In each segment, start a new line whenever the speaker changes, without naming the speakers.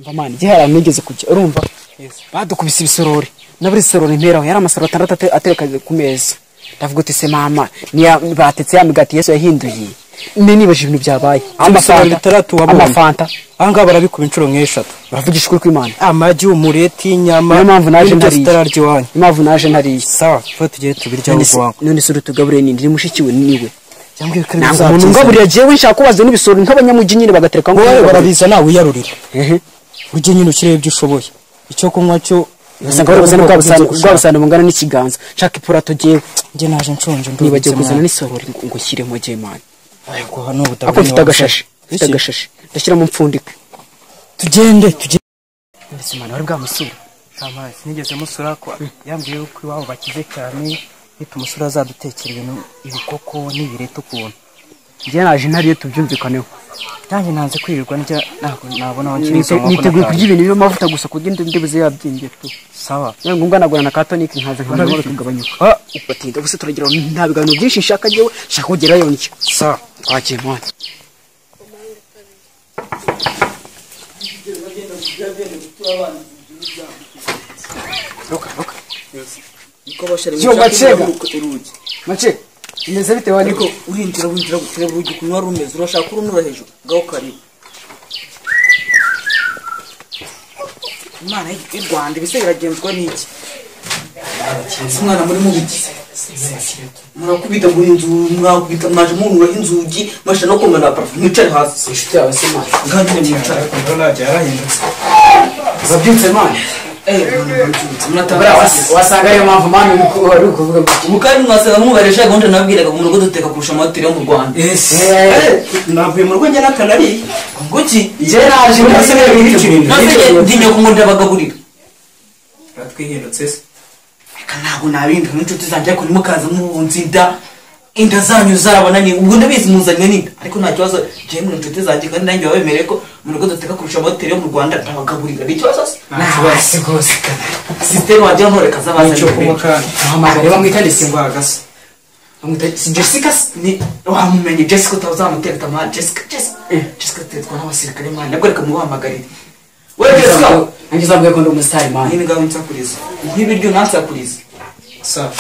mva mani gihara nigeze kujya urumva badukubise ibisorori naburi sorori imperaho yari amasaro 6 ateka ku meza ndavuga uti se mama niya batetse ya migati Yesu yahinduye nibaje ibintu byabaye amafanta
anga barabikuba inshuro nk'eshatu
baravugisha kuri kw'Imana
amagi umureti inyama
impamvu naje
ntari
impamvu naje ntari
sawa fata igihe tubirya ubwanwa
none suru tugabure nindi mushikiwe niwe
cyangwa ko
umuntu ngaburira jewe nshaka kubaza n'ibisoro nk'abanyamugi nyine bagatereka ngo
barabiza nawe uyarurira ujye nyine ukirebe ibyo ushoboye icyo kunywa cyo
basanga bari buzana bwabusana bungana n'ikiganza nshaka ipurato jewe
nje naje nshonje
nibagiye kuzana n'isorori ngo shyiremo je man
ariko hano ubutabi
ako mfite agashashi ndashyira mu mfundiko
tugende
ndetse man wari bwamusura
amazi nigeze musura ko yambwiye ko iwabo bakize cyane bita umusura azadutekera ibintu ibikoko n'ibireto ukuntu
nje naje ntariye tubyumvikaneho
nanjye nanze kwirirwa njya nabona
niteguye kurya ibintu byo mavuta gusa kugenda ndibuze yabyimbye tu
sawa
yango ngana gura na katonic nkaza nkabona kugabanyuka upatinda gusa turagira nta biganiro byinshi nshaka jewe shaka kugerayo nicyo
sawa
twakiye mwana Loka niko bashare mache imeze bite wani
ko urinjira gutera urugi kunwa rumeze urashaka kurunura hejuru gaho kari Imana y'u Rwanda bise iragenzwa n'iki umwana muri mubiki murakubita muri inzu mwakubita mwaje munura inzugi masha no komana na parfum mwicare hasi
inshuti yawe se man
ngandi mwicare
ndona yarahindutse
babyutse man wasanga ariyo mpamvu mani wari ukuvuga
mukari mwasanga mubaresha gahunda nabwiraga umuntu ngo duteka kurusha amahoteli yo mu Rwanda
navuye mu rugo njye nakanariye
ngoki
je naje
ndinya kumunda bagaburira
ratwihindutse se
ntabwo nabindi n'inshuti zanjye ariko nimukaza mubunzinda inda zanyu zarabonanye ubwo ndabizi muzanye n'inda ariko nta kibazo je mu inshuti zanjye kandi nanjye babemereye ko mu rugo duteka kurusha amahoteli yo mu Rwanda ntabagaburira ni ikibazo
ntabase gose
system wajya ntoreka zabaza
cyo kumaka
hamagare bamwitandise
ngwagase
bamwitandise Jessica
ni wamumenye Jessica utazamuteka tama Jessica tetwa n'abasirikare man nabwo reka muhamagare wewe Jessica
nanjye zabwiye ko ndi umustar man
ni ngaho nsakuriza nk'ibiryo nansakuriza
sawa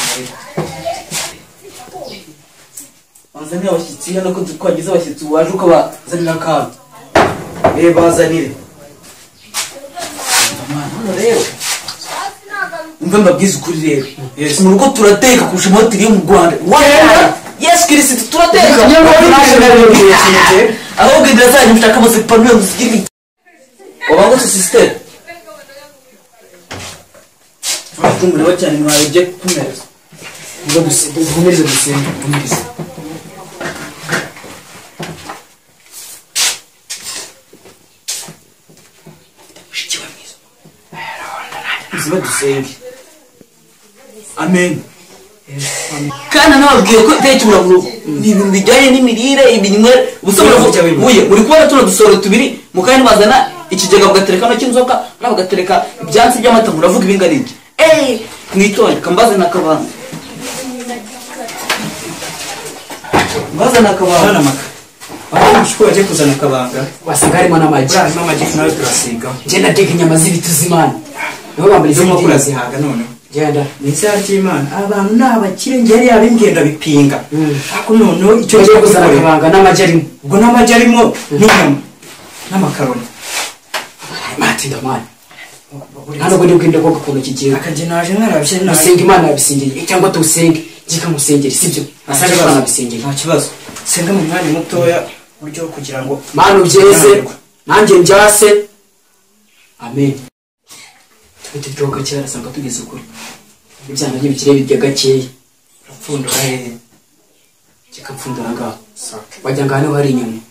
bazanira abashyitsi hano ko twagize abashyitsi waje uko bazanira akazi bazanire hano rero umve mbabwize ukuri rero mu rugo turateka kurusha amahoteli yo mu Rwanda yes kirisitu turateka ahubwo inzira zanyu mushaka amazipanuro muzigira wabango se system kumureba cyane mwabije kumeza
ngo duhumirize duhumirize
ziba dusenge amen kana nababwiye ko tekibura mu rugo ni ibintu bijyanye n'imirire ibinywe ubusomero buye muri kubona tuno dusoro tubiri mukanya bazana ikigega bugatereka no cy'inzoka nabagatereka ibyansi by'amata muravuga ibingarije mwitonde kambaze nakabanga mbaza nakabanga
maka Ariko aje kuzana kabanga
wasanga harimo n'amagi
n'amagi nawe turasiga
je nateka inyama z'ibituzi man niho bambirize
mu kurazihaga none
genda
n'isari cy'Imana abantu n'abakire ngeri yabingenda bipinga ako none icyo
cyo kuzana kabanga n'amagi arimo
ubwo n'amagi arimo n'inyama n'amakaroni
matinda man hano ngo ndibwinde ko gakono kigiye
akaje naje narabye
nasenga Imana yabisengeye cyangwa tusenge gika musengere sibyo asanga Imana yabisengeye
nta kibazo senga mu mwanya mutoya buryo kugira ngo
Mana ubyeze nanjye njyase amen tubijoka cyara sanga tugeze ukuri ibyana by'ibikire birya gakeya
rapfundura
kikapfundura ngaho wajya ngane hari inyuma
no.